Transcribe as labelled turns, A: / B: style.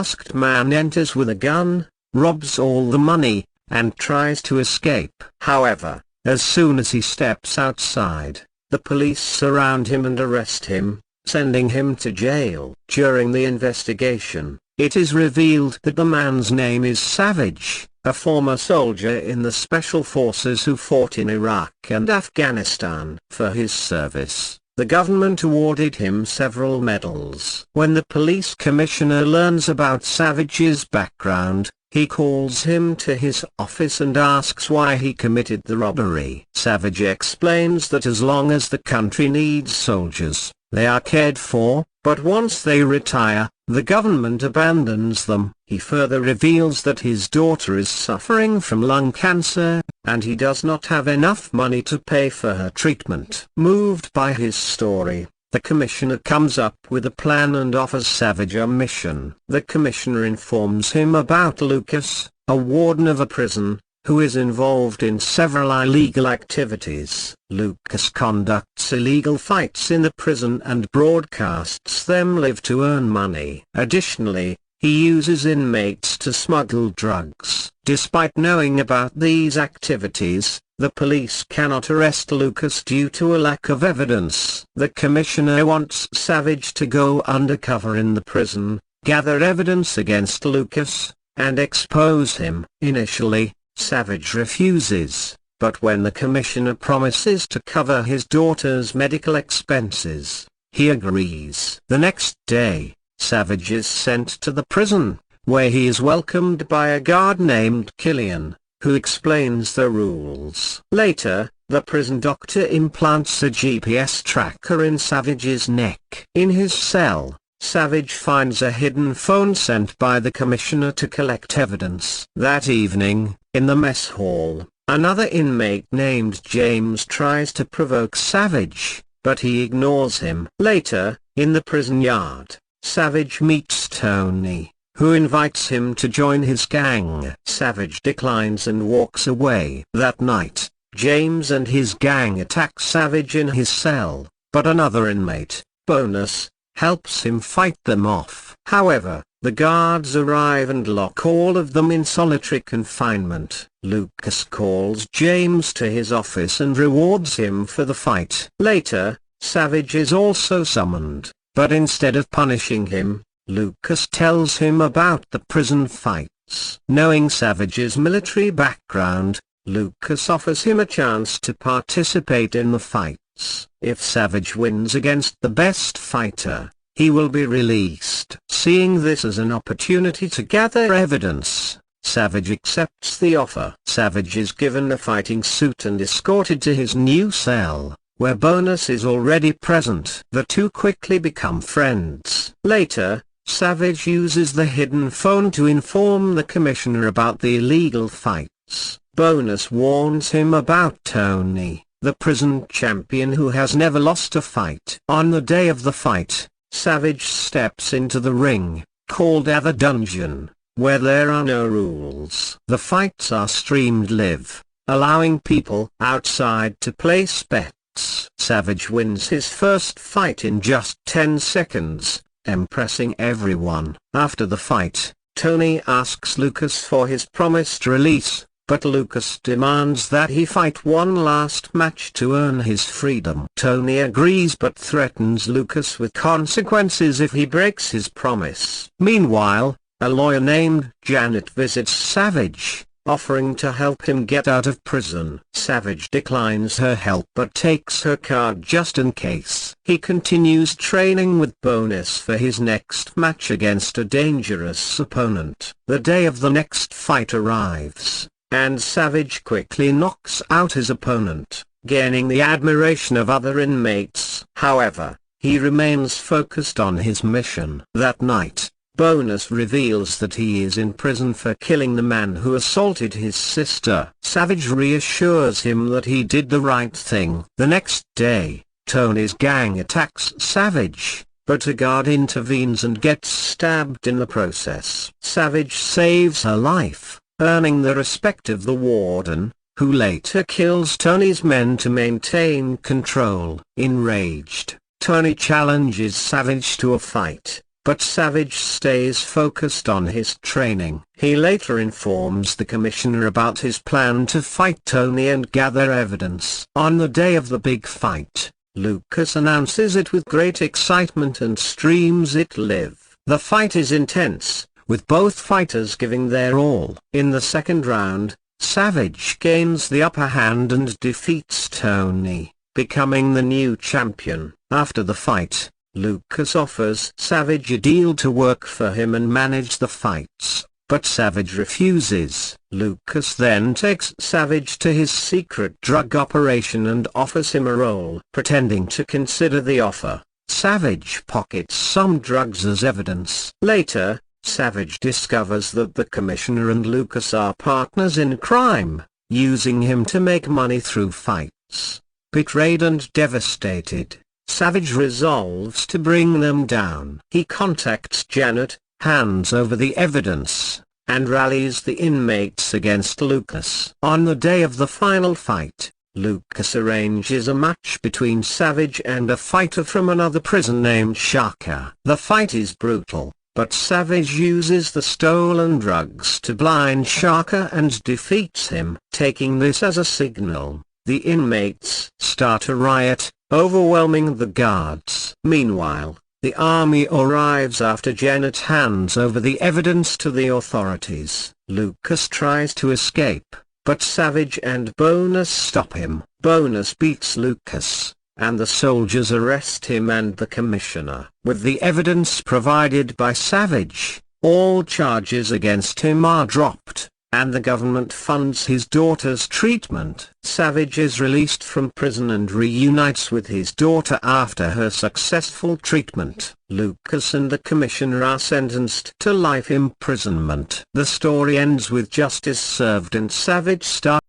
A: masked man enters with a gun, robs all the money, and tries to escape. However, as soon as he steps outside, the police surround him and arrest him, sending him to jail. During the investigation, it is revealed that the man's name is Savage, a former soldier in the special forces who fought in Iraq and Afghanistan. For his service, the government awarded him several medals. When the police commissioner learns about Savage's background, he calls him to his office and asks why he committed the robbery. Savage explains that as long as the country needs soldiers, they are cared for, but once they retire, the government abandons them. He further reveals that his daughter is suffering from lung cancer, and he does not have enough money to pay for her treatment. Moved by his story, the commissioner comes up with a plan and offers Savage a mission. The commissioner informs him about Lucas, a warden of a prison, who is involved in several illegal activities. Lucas conducts illegal fights in the prison and broadcasts them live to earn money. Additionally, he uses inmates to smuggle drugs. Despite knowing about these activities, the police cannot arrest Lucas due to a lack of evidence. The commissioner wants Savage to go undercover in the prison, gather evidence against Lucas, and expose him. Initially, Savage refuses, but when the commissioner promises to cover his daughter's medical expenses, he agrees. The next day, Savage is sent to the prison, where he is welcomed by a guard named Killian, who explains the rules. Later, the prison doctor implants a GPS tracker in Savage's neck. In his cell, Savage finds a hidden phone sent by the commissioner to collect evidence. That evening, in the mess hall, another inmate named James tries to provoke Savage, but he ignores him. Later, in the prison yard, Savage meets Tony, who invites him to join his gang. Savage declines and walks away. That night, James and his gang attack Savage in his cell, but another inmate, Bonus, helps him fight them off. However, the guards arrive and lock all of them in solitary confinement. Lucas calls James to his office and rewards him for the fight. Later, Savage is also summoned, but instead of punishing him, Lucas tells him about the prison fights. Knowing Savage's military background, Lucas offers him a chance to participate in the fights. If Savage wins against the best fighter, he will be released. Seeing this as an opportunity to gather evidence, Savage accepts the offer. Savage is given a fighting suit and escorted to his new cell, where Bonus is already present. The two quickly become friends. Later, Savage uses the hidden phone to inform the commissioner about the illegal fights. Bonus warns him about Tony, the prison champion who has never lost a fight. On the day of the fight, Savage steps into the ring, called the Dungeon, where there are no rules. The fights are streamed live, allowing people outside to place bets. Savage wins his first fight in just 10 seconds, impressing everyone. After the fight, Tony asks Lucas for his promised release, but Lucas demands that he fight one last match to earn his freedom. Tony agrees but threatens Lucas with consequences if he breaks his promise. Meanwhile, a lawyer named Janet visits Savage, offering to help him get out of prison. Savage declines her help but takes her card just in case. He continues training with Bonus for his next match against a dangerous opponent. The day of the next fight arrives, and Savage quickly knocks out his opponent, gaining the admiration of other inmates. However, he remains focused on his mission. That night, Bonus reveals that he is in prison for killing the man who assaulted his sister. Savage reassures him that he did the right thing. The next day, Tony's gang attacks Savage, but a guard intervenes and gets stabbed in the process. Savage saves her life, earning the respect of the warden, who later kills Tony's men to maintain control. Enraged, Tony challenges Savage to a fight, but Savage stays focused on his training. He later informs the commissioner about his plan to fight Tony and gather evidence. On the day of the big fight, Lucas announces it with great excitement and streams it live. The fight is intense, with both fighters giving their all. In the second round, Savage gains the upper hand and defeats Tony, becoming the new champion. After the fight, Lucas offers Savage a deal to work for him and manage the fights, but Savage refuses. Lucas then takes Savage to his secret drug operation and offers him a role. Pretending to consider the offer, Savage pockets some drugs as evidence. Later, Savage discovers that the commissioner and Lucas are partners in crime, using him to make money through fights. Betrayed and devastated, Savage resolves to bring them down. He contacts Janet, hands over the evidence, and rallies the inmates against Lucas. On the day of the final fight, Lucas arranges a match between Savage and a fighter from another prison named Shaka. The fight is brutal, but Savage uses the stolen drugs to blind Shaka and defeats him. Taking this as a signal, the inmates start a riot, overwhelming the guards. Meanwhile, the army arrives after Janet hands over the evidence to the authorities. Lucas tries to escape, but Savage and Bonus stop him. Bonus beats Lucas, and the soldiers arrest him and the commissioner. With the evidence provided by Savage, all charges against him are dropped, and the government funds his daughter's treatment. Savage is released from prison and reunites with his daughter after her successful treatment. Lucas and the commissioner are sentenced to life imprisonment. The story ends with justice served and Savage starts